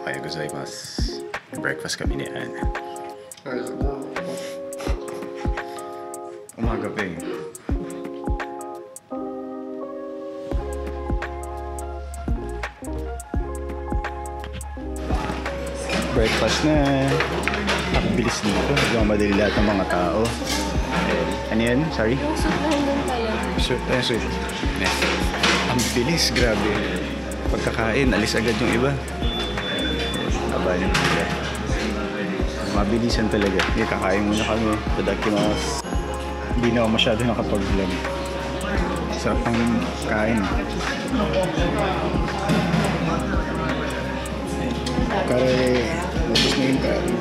Ohayou gozaimasu. Breakfast kami ni Ana. Umaga pa eh. Breakfast na. Nakabilis dito. Yung madali lahat ng mga tao. Ano yan? Sorry? Yung soup na hanggang tayo. Soup. Ang bilis, grabe. Pagkakain, alis agad yung iba. Aba yun. Mabilisan talaga. Hindi, kakain muna kami. Tadakimasu. Hindi na ako masyado nakapag-vlog. Sarap ng kain. Kaya, ubus na yung kain.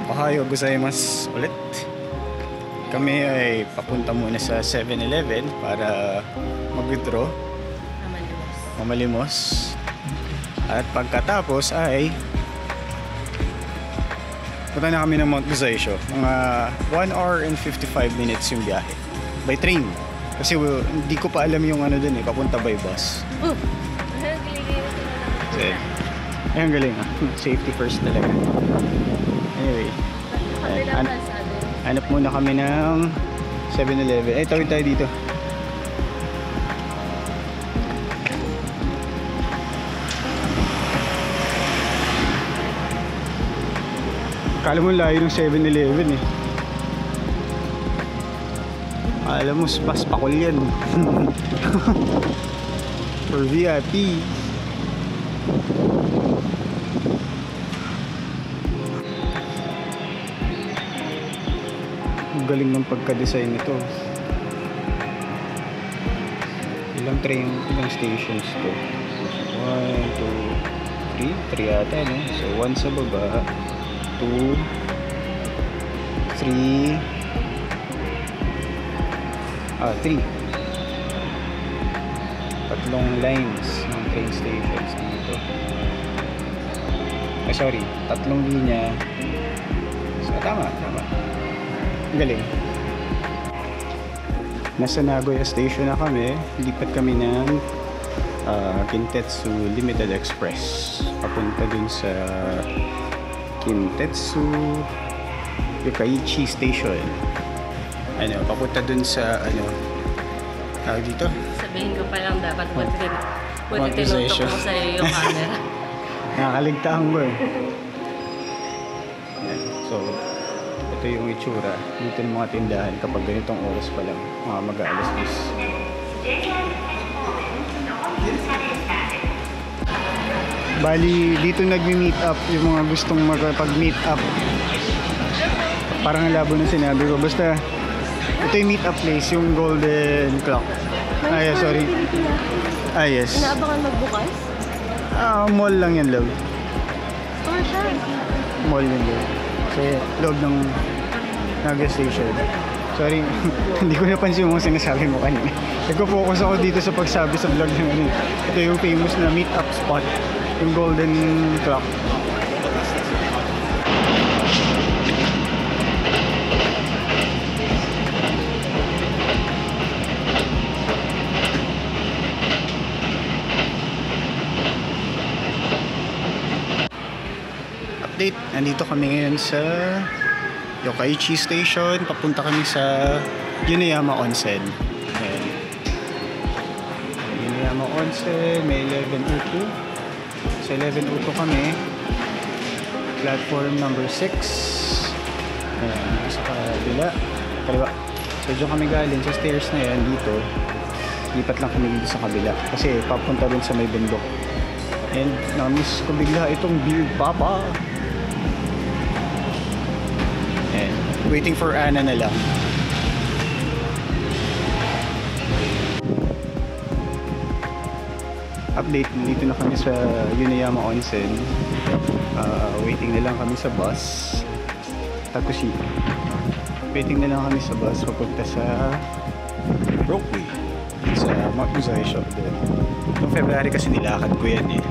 Ohayou gozaimasu ulit. Kami ay papunta muna sa 7-Eleven para mag-withdraw, mamalimos. At pagkatapos ay punta na kami ng Mount Gozaishi. Mga 1 hour and 55 minutes yung biyahe by train. Kasi hindi ko pa alam yung ano dun eh, papunta by bus. Ayun, galing ah. Safety first talaga. Anyway, hanap muna kami ng 7-Eleven. Eh, tawid tayo dito. Akala mo layo ng 7-Eleven eh. Alam mo, mas pakul yan. For VIP. Galing ng pagka-design nito. Ilang stations to? 1, 2, 3 yata, no? So 1 sa baba, 2, 3, 3. Tatlong lines ng train stations. Ano ito? Ay, sorry, tatlong linya. So tama. Galing. Nasa Nagoya Station na kami. Lipat kami ng Kintetsu Limited Express. Papunta dun sa Kintetsu Yokkaichi Station. Papunta dun sa tawag dito? Sabihin ko pa lang dapat buti tinutok mo sa'yo yung camera. Nakakaligtaan ko eh. So, ito yung itsura dito ng mga tindahan kapag ganitong oras pa lang, mga mag-aalas 10. Bali, dito nagmi-meet up yung mga gustong magpag-meet up. Parang ang labo na sinabi ko. Basta, ito yung meet up place, yung Golden Clock. Sorry. Yes. Inaabangan magbukas? Mall lang yan, love. Store siya. Mall yun, love. Sa loob ng Nagoya Station. Sorry, hindi ko napansin yung sinasabi mo kanina. Nagpo-focus ako dito sa pagsabi sa vlog ng ano. Ito yung famous na meet-up spot, yung Golden Clock. Update, nandito kami ngayon sa Yokkaichi Station. Papunta kami sa Yuneyama Onsen. Ayan. Yuneyama Onsen, may 11:02. Sa 11:02 kami. Platform number 6. Ayan, sa kabila. Kaliwa. So dyan kami galing sa stairs na yan dito. Lipat lang kami dito sa kabila. Kasi papunta rin sa may bundok. And na-miss ko bigla itong Beer Papa. Waiting for Ana na lang. Update, dito na kami sa Yuneyama Onsen. Waiting na lang kami sa bus. Takushi. Waiting na lang kami sa bus papunta sa Brookway. Sa Mount Gozaishi doon. Noong February kasi nilakad ko yan eh.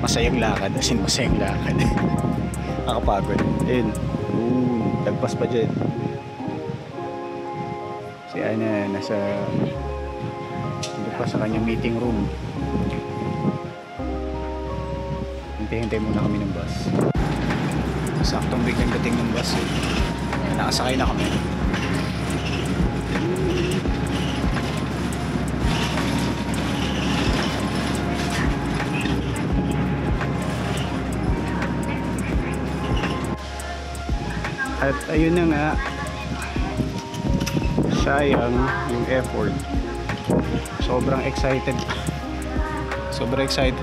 Masayang lakad, as in masayang lakad. Nakapagod. Ayun. Lagpas pa dyan. Si Ana nasa pa sa kanyang meeting room. Hintay-hintay muna kami ng bus. Saktong biglang dating ng bus. Nakasakay na kami. At ayun na nga, sayang yung effort. Sobrang excited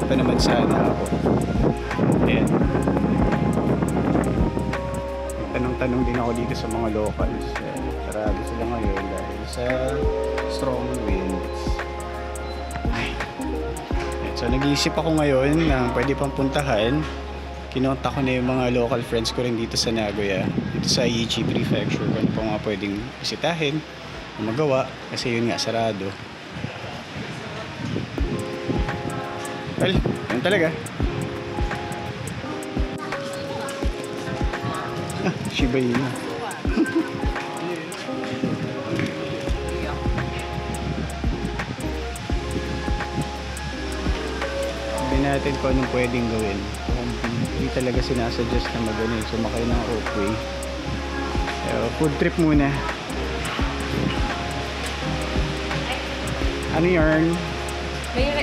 pa naman sana ako. Ayan, tanong-tanong din ako dito sa mga locals. Sarado sila ngayon dahil sa strong winds. Ayan, so nag-iisip ako ngayon na pwede pang puntahan. Kinontak ko na yung mga local friends ko rin dito sa Nagoya, dito sa Aichi Prefecture, kung ano pa mga pwedeng bisitahin o magawa kasi yun nga, sarado. Well, yun talaga. Shiba Inu. Sabi natin kung anong pwedeng gawin. Hindi talaga sinasuggest na magano sumakay ng Opway. Food trip muna. Ano yarn?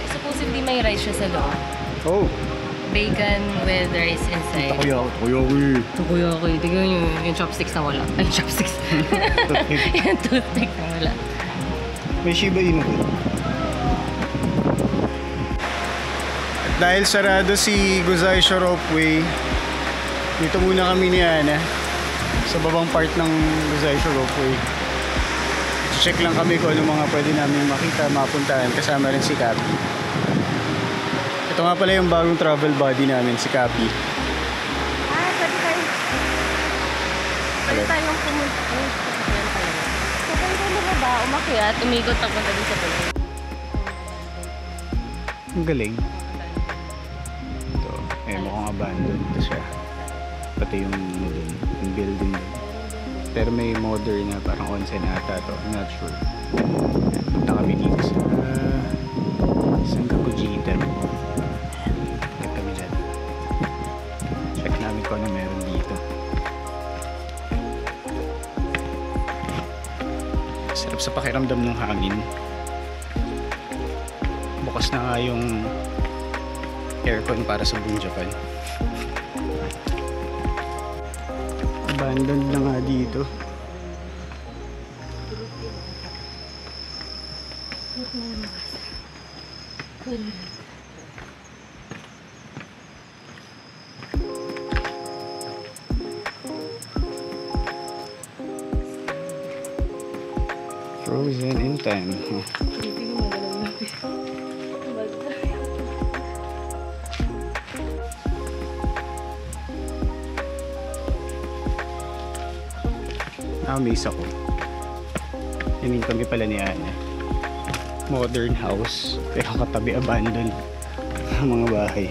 Supposedly may rice siya sa loob. Oh! Bacon with rice inside. Takoyaki. Takoyaki. Tignan nyo yung chopsticks na wala. Ay, chopsticks. Yung toothpick na wala. May Shiba Inu. At dahil sarado si Gozaishi Ropeway, dito muna kami ni Ana sa babang part ng Gozaishi Ropeway. Check lang kami kung ano mga pwede namin makita, mapuntahan, kasama rin si Kapi. Ito nga pala yung bagong travel buddy namin, si Kapi. Pwede tayong pumunta. Pwede tayo na ba? Umakyat, umikot ako dito sa pulo. Ang galing. Ito, mukhang abandoned ito siya. Pati yung building doon. Pero may modern na parang onsen ata to. I'm not sure. Punta kami dito sa Sangakujitan. Check kami dyan. Check namin kung ano meron dito. Sarap sa pakiramdam ng hangin. Bukas na nga yung aircon para sa buong Japan. Abandoned na nga dito. Frozen in time. Amaze ako. Yun yung kami pala ni Ana. Modern house, pero katabi abandoned ang mga bahay.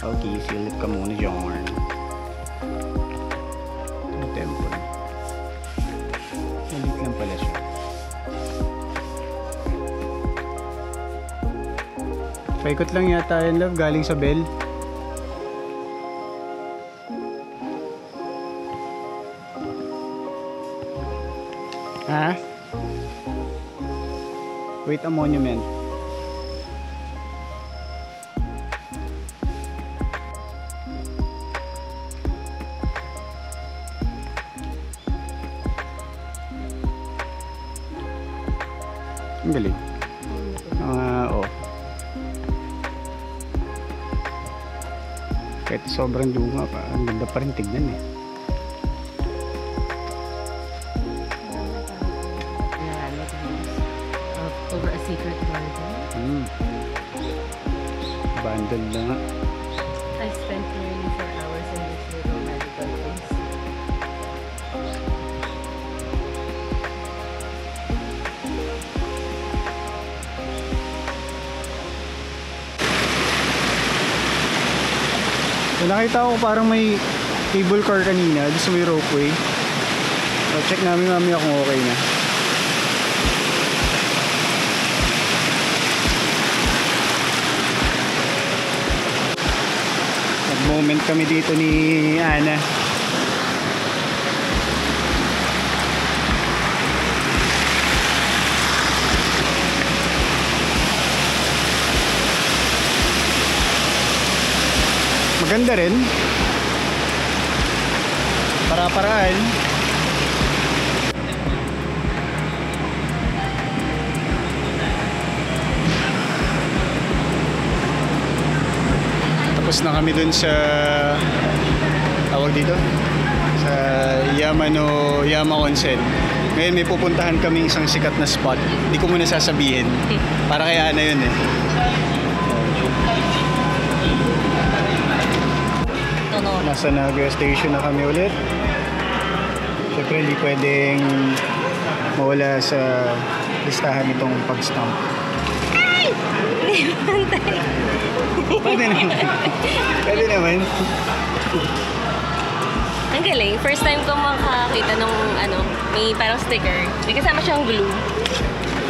Okay, silip ka muna dyan. Ang temple. Malit lang pala siya. Paikot lang yata yan, love, galing sa Bell. Ha? Wait, a monument. Ang galing. Oh. Kahit sobrang luma pa, ang ganda pa rin tignan eh. Over a secret garden. Abandoned na nga. I spent nearly 4 hours in this little magical place. nakita ko parang may cable car kanina. Gusto may ropeway. So, check namin mamaya kung okay na. Nag-moment kami dito ni Ana. Maganda rin. Para-paraan. Tapos na kami dun sa tawag dito sa Yama Onsen. Ngayon may pupuntahan kaming isang sikat na spot. Hindi ko muna sasabihin. Para kay Ana yun eh. Nasa Nagoya Station na kami ulit. Siyempre hindi pwedeng mawala sa listahan itong pag-stamp. Ay! Pwede naman. Pwede naman. Ang galing. First time ko makakita nung may parang sticker. May kasama siyang glue.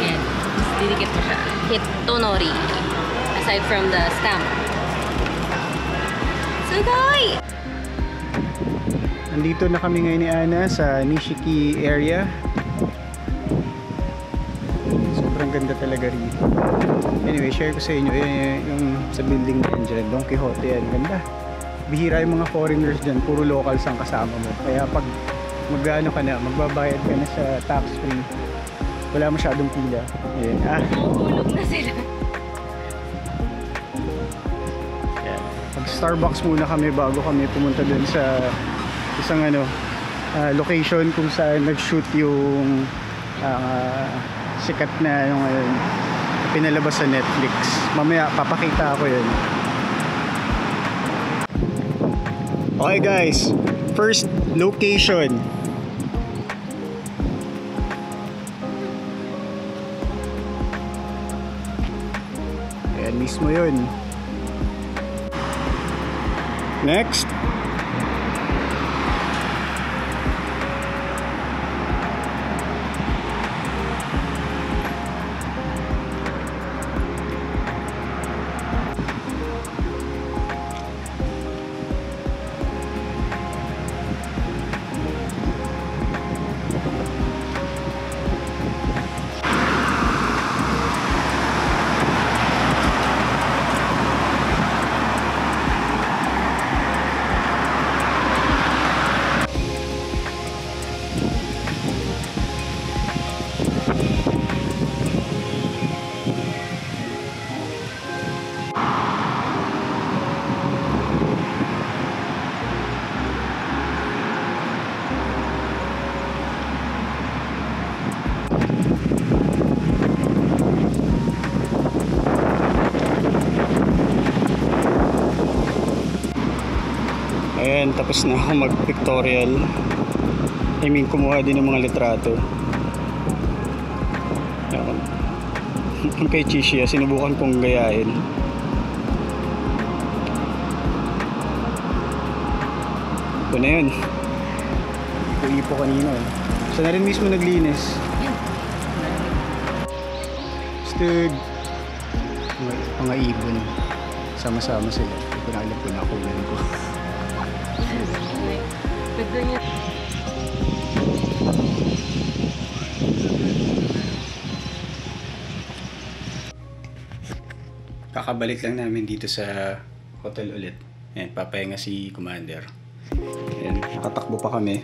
Ayan. Didikit mo siya. Hitonori. Aside from the stamp. Sugoi! Nandito na kami ngayon ni Ana sa Nishiki area. Sobrang ganda talaga rito. Anyway, share ko sa inyo yung sa building na yan dyan. Don Quixote yan. Ganda. Bihira yung mga foreigners dyan. Puro locals ang kasama mo. Kaya pag magbabayad ka na sa tax free, wala masyadong pila. Ayan. Hulog na sila. Pag Starbucks muna kami bago kami pumunta dun sa isang location kung saan nag-shoot yung sikat na yung pinalabas sa Netflix. Mamaya papakita ako yun. Okay guys, first location. Ayan mismo yun. Next. Ayan, tapos na ako mag-pictorial. I mean, kumuha din ng mga litrato. Ayan. Kay Chishia, sinubukan kong gayahin. Ito na yun. Uwi po kanina eh. Siya na rin mismo naglinis. Stud. Mga ibon. Sama-sama sila. Hindi ko na alam kung nakulan ko. Kakabalik lang namin dito sa hotel ulit. Ayan, papahinga si Commander. Ayan, nakatakbo pa kami.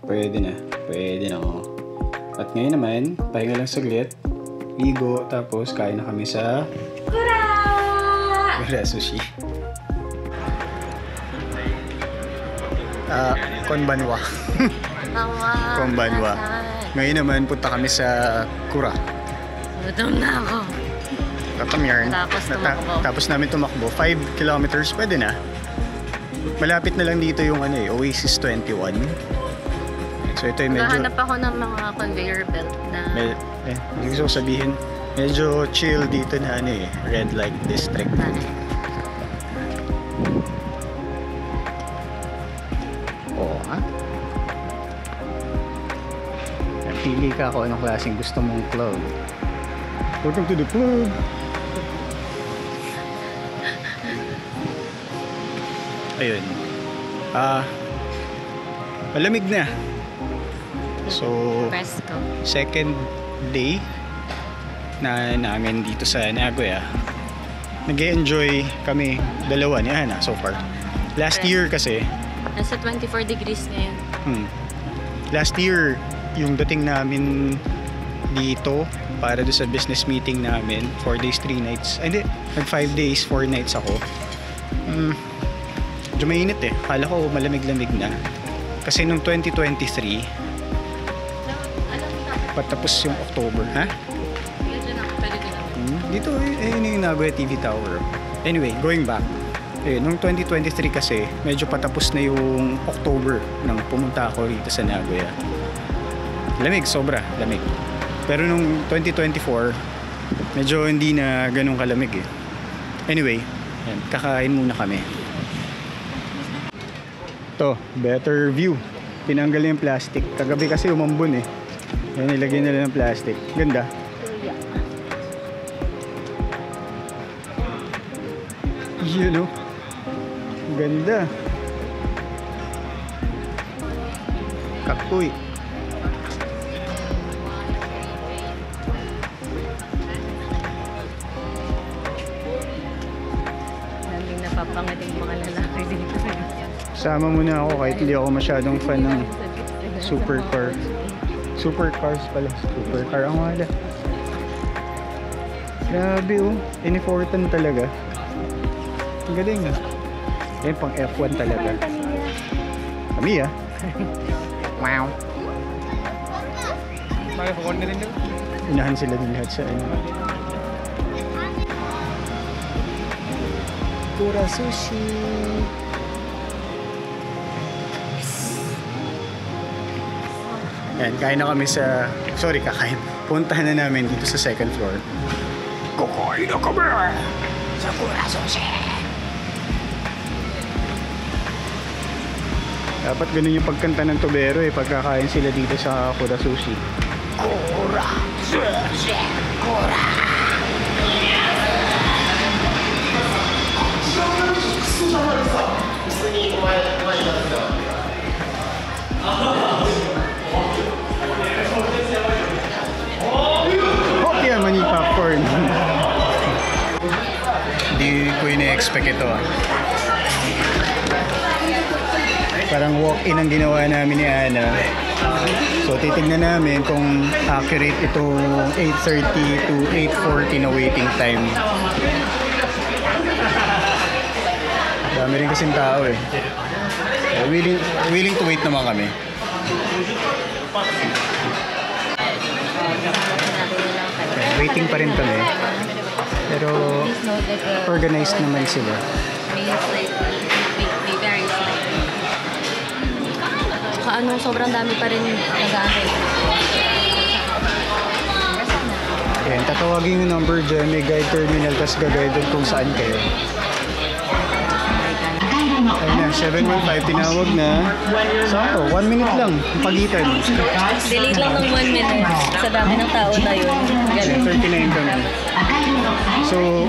Pwede na oh. At ngayon naman, pahinga lang saglit. Ligo, tapos kain na kami sa Kura Sushi. Konbanwa. Konbanwa. Ngayon naman punta kami sa Kura. Gutom na ako. Gutom yarn. Tapos namin tumakbo. 5 kilometers, pwede na. Malapit na lang dito yung Oasis 21. So ito yung medyo... Nahanap ako ng mga conveyor belt na... Hindi ko sabihin. Medyo chill dito na red light district. Pili ka kung anong klaseng gusto mong club. Welcome to the club! Ayun. Malamig na. So, Presko. second day na namin dito sa Nagoya. Nag-enjoy kami dalawa ni Ana so far. Last year kasi, Nasa 24 degrees ngayon. last year yung dating namin dito para do sa business meeting namin, 4 days, 3 nights. Ay, hindi, nag 5 days, 4 nights ako. Medyo mainit eh. Kala ko malamig-lamig na. Kasi nung 2023, patapos yung October, ha? Dito, yun yung Nagoya TV Tower. Anyway, going back. Nung 2023 kasi, medyo patapos na yung October nang pumunta ako rito sa Nagoya. Lamig, sobra, lamig. Pero nung 2024, medyo hindi na ganun kalamig eh. Anyway, kakain muna kami. To, better view. Tinanggal yung plastic. Kagabi kasi umambon eh. Yan, nilagyan nila ng plastic. Ganda. Yun oh. Ganda. Kapoy. Daming napapangating mga lalaki dito. Sama mo na ako kahit hindi ako masyadong fan ng supercar. Supercars pala. Supercar ang wala. Grabe oh. Inifortan talaga. Ang galing ah. Yan pang F1 talaga. Kami ah. Wow. Unahan sila din lahat sa ano. Kura sushi. Yan, kain na kami sa... Sorry, kakain. Puntahan na namin dito sa second floor. Kukain na kami! Sa Kura Sushi! Dapat ganun yung pagkanta ng tubero eh, pagkakain sila dito sa Kura Sushi. Kura Sushi! Kura! Okay, mani popcorn. Hindi ko ina-expect ito ah. Parang walk-in ang ginawa namin ni Ana. So titignan namin kung accurate itong 8:30 to 8:40 na waiting time. Dami rin kasing tao eh. Willing to wait naman kami. Waiting pa rin kami. Pero organized naman sila. Sobrang dami pa rin nag-aantay. Ayan, tatawagin yung number dyan, may guide terminal, tapos gagayad kung saan kayo. Ayun na, 715 tinawag na. Sakto, 1 minute lang, ang pagitan. Delay lang ng 1 minute. Sa dami ng tao na yun. 39 kami. So,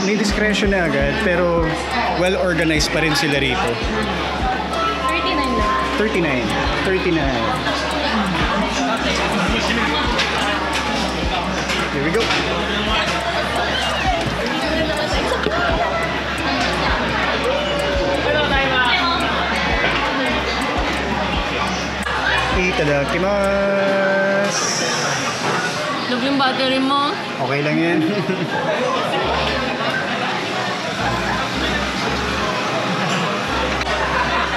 may discretion na agad, pero well-organized pa rin sila rito. 39. Here we go. Itadakimasu. Log yung battery mo. Okay lang yan.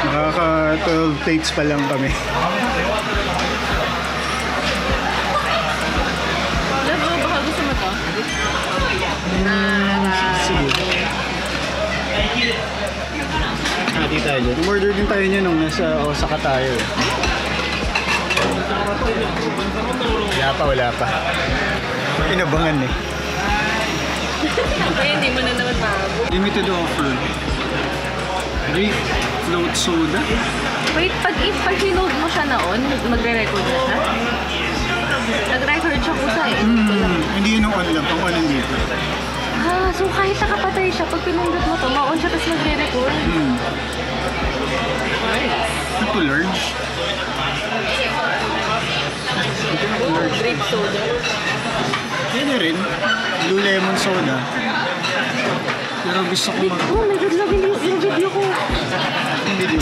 Nakaka 12 takes pa lang kami. Labo, baka gusto mo to? Sige. Hati tayo. Umorder din tayo niya nung nasa Osaka tayo. Wala pa. Inabangan eh. Kaya hindi mo na naman maabot. Limited offer. Grape float soda. Wait, pag hinold mo siya noon, magre-record na siya? siyang usa eh. Hindi yun ang on lang. Ang on nandito. Ah, so kahit nakapatay siya, pag pinindot mo to, ma-on siya tapos magre-record. Ito large. Grape soda. Pwede rin. Blue lemon soda. Pero gusto ko mag... Oh my God, love yung video ko. Yung video.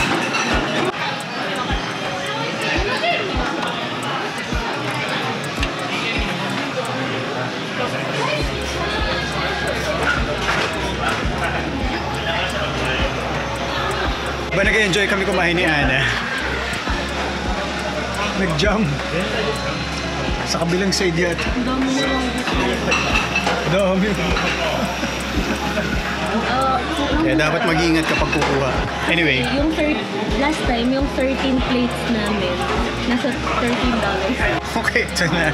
Ba nag-enjoy kami kumain ni Ana? Nag-jump. Sa kabilang side yata. Ang dami mo lang. Dami. Kaya dapat mag-iingat kapag kukuha. Anyway. Yung last time, yung 13 plates namin, nasa $13. Okay, ito na.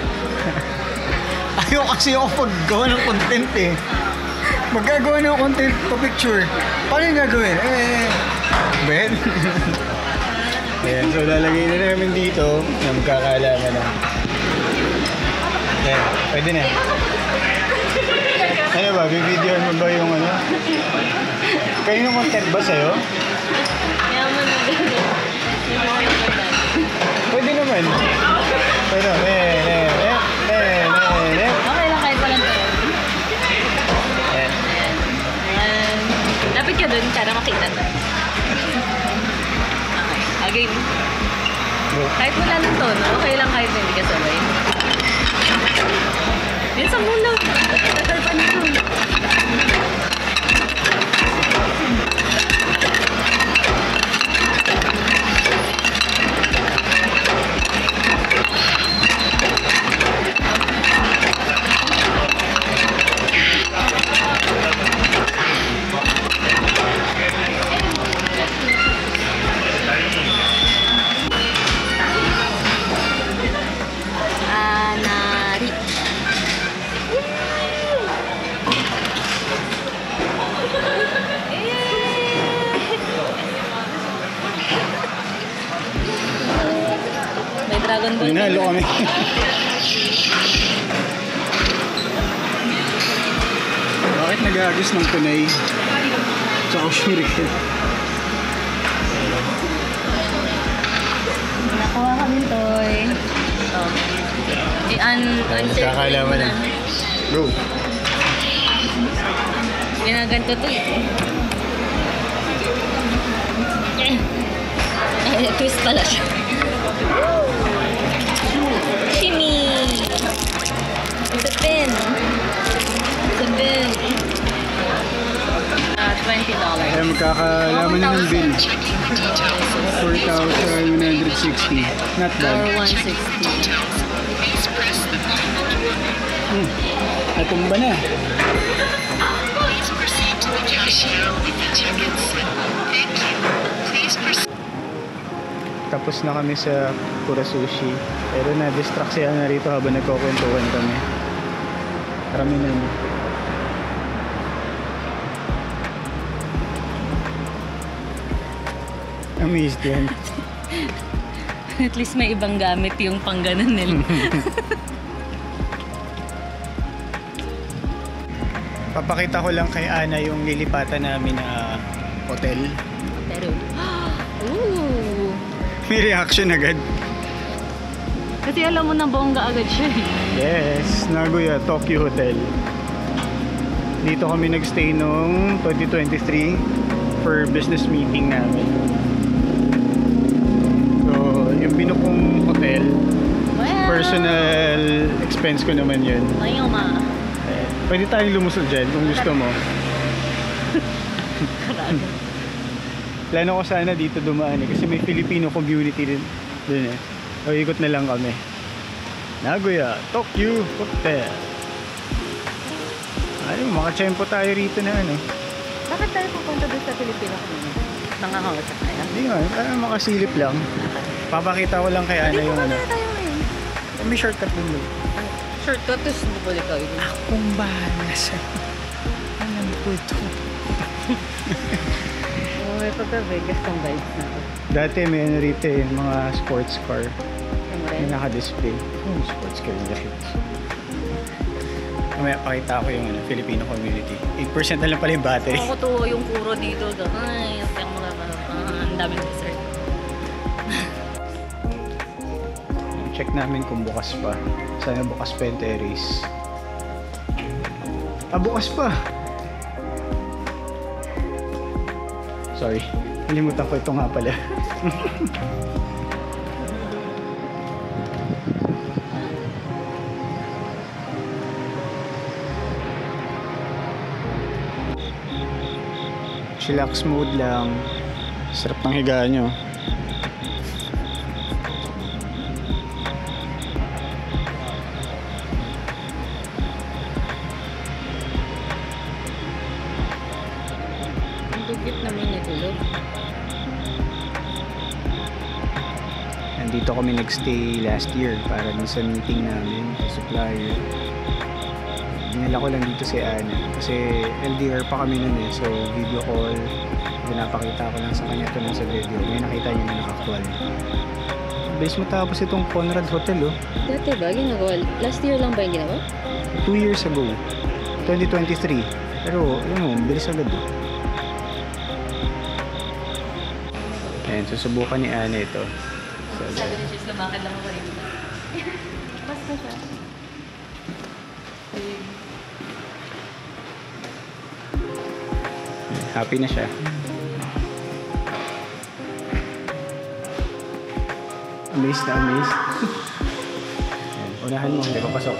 Ayaw kasi ako paggawa ng content eh. Magagawa ng content pa picture. Paano yung gagawin? Ben? Ayan, so lalagay na namin dito na magkakaalaman na. Ayan, pwede na. Ano ba? Bibidyoan mo ba yung ano? Kayo yung content ba sa'yo? Yaman na gano'n. Pwede naman. Pero, Okay lang kahit walang tayo. Lapit ka dun para makita to. Okay. Again. Kahit wala ng tono, okay lang kahit hindi ka sabay. Minsan muna. Tagal pa nito. Dragon Ball. Ninalo kami. Bakit nag-agis ng tunay? Tsaka shuriken. Nakuha kami toy. Oh. Kakalaman na. Go. Ginaganto to eh. Twist pala siya. Shimmy! It's a pin. It's a pin. $20. Kaya magkakalaman na ng bill. 4,160. Not Or bad. 160. Natumba na. Please proceed to the cashier with the ticket slip. Thank you. Please proceed. Tapos na kami sa Kura Sushi. Pero na-distract siya na rito habang nagkukwentuhan kami. Marami na niya. Amazed yan. At least may ibang gamit yung pangganan nila. Papakita ko lang kay Ana yung lilipatan namin na hotel. Pero, ooh! May reaction agad. Kasi alam mo na bongga agad siya eh. Yes, Nagoya Tokyo Hotel. Dito kami nagstay noong 2023 for business meeting namin. So, yung binukong hotel, Well, personal expense ko naman yun. ayaw ma. Pwede tayong lumusod dyan kung gusto mo. Plano ko sana dito dumaan eh, kasi may Filipino community din dun eh. O ikot na lang kami. Nagoya Tokyo Hotel. Ano, makachempo tayo rito na ano. Bakit tayo pupunta doon sa Pilipino community? Nangangausap tayo? Hindi nga, parang makasilip lang. Papakita ko lang kay Ana yung ano. tayo ngayon. May shortcut dun doon. Shortcut, tapos bubalik tayo. Akong bahala sa'yo. Alam ko ito. May pagka-Vegas kong vibes na to. Dati may ano rito eh, mga sports car Yung na red. naka-display. Sports car, the hits. Mamaya pakita ko yung Filipino community. 8% na lang pala yung battery. Ako to, yung kuro dito. Ay, hindi ako ang daming dessert. Check namin kung bukas pa. Sana bukas pa yung terrace. Ah, bukas pa! Sorry, nalimutan ko ito nga pala. Chillax mode lang. Sarap ng higa nyo. Ang tugit naman natulog. Nandito kami nagstay last year para dun sa meeting namin sa supplier. Dinala ko lang dito si Ana kasi LDR pa kami nun eh, so video call. Pinapakita ko lang sa kanya ito lang sa video. May nakita niya na naka-call. Bilis matapos itong Conrad Hotel oh. Dati ba ginagawa? Last year lang ba yung ginawa? 2 years ago, 2023. Pero alam mo, bilis agad oh. Ayan, susubukan ni Ana ito. Sabi ni Jess, lumakad lang ako rin. Basta siya. Happy na siya. Amazed na amazed. Ayan, unahan mo, hindi ko pasok.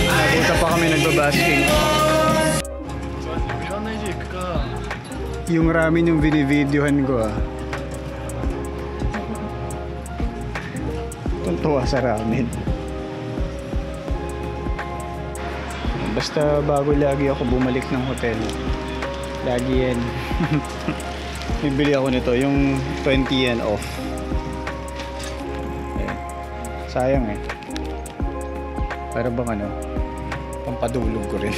Napunta pa kami nagbabasking. Yung ramen yung binivideohan ko ah. Tuntua sa ramen. Basta bago lagi ako bumalik ng hotel. Lagi yan. Bibili ako nito, yung 20 yen off. Ayan. Sayang eh. Para bang ano, pampadulog ko rin.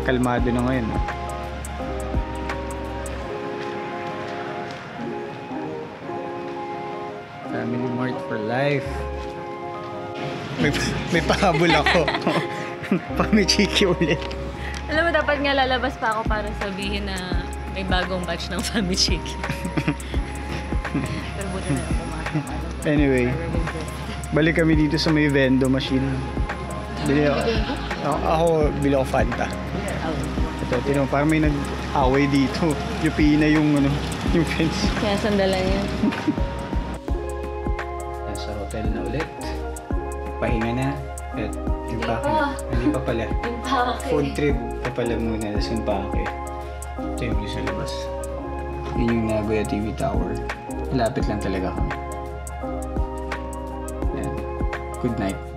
Kalmado na ngayon. Family Mart for life. May pahabol ako. Pamichiki ulit. Alam mo, dapat nga lalabas pa ako para sabihin na may bagong batch ng Family Chicken. Pero buti na lang pumasok. Anyway, balik kami dito sa may vendo machine. Bili ako bili ako Fanta. Ito, tino, parang may nag-away dito. Yung pina yung ano, yung fence. Kaya sandalan yan. Nasa hotel na ulit. Pahinga na. At yung Hindi pake. pa. Hindi pa pala. Yung pake. Food trip pa pala muna. Tapos yung pake. Ito yung view sa labas. Yun yung Nagoya TV Tower. Malapit lang talaga kami. Yan. Good night.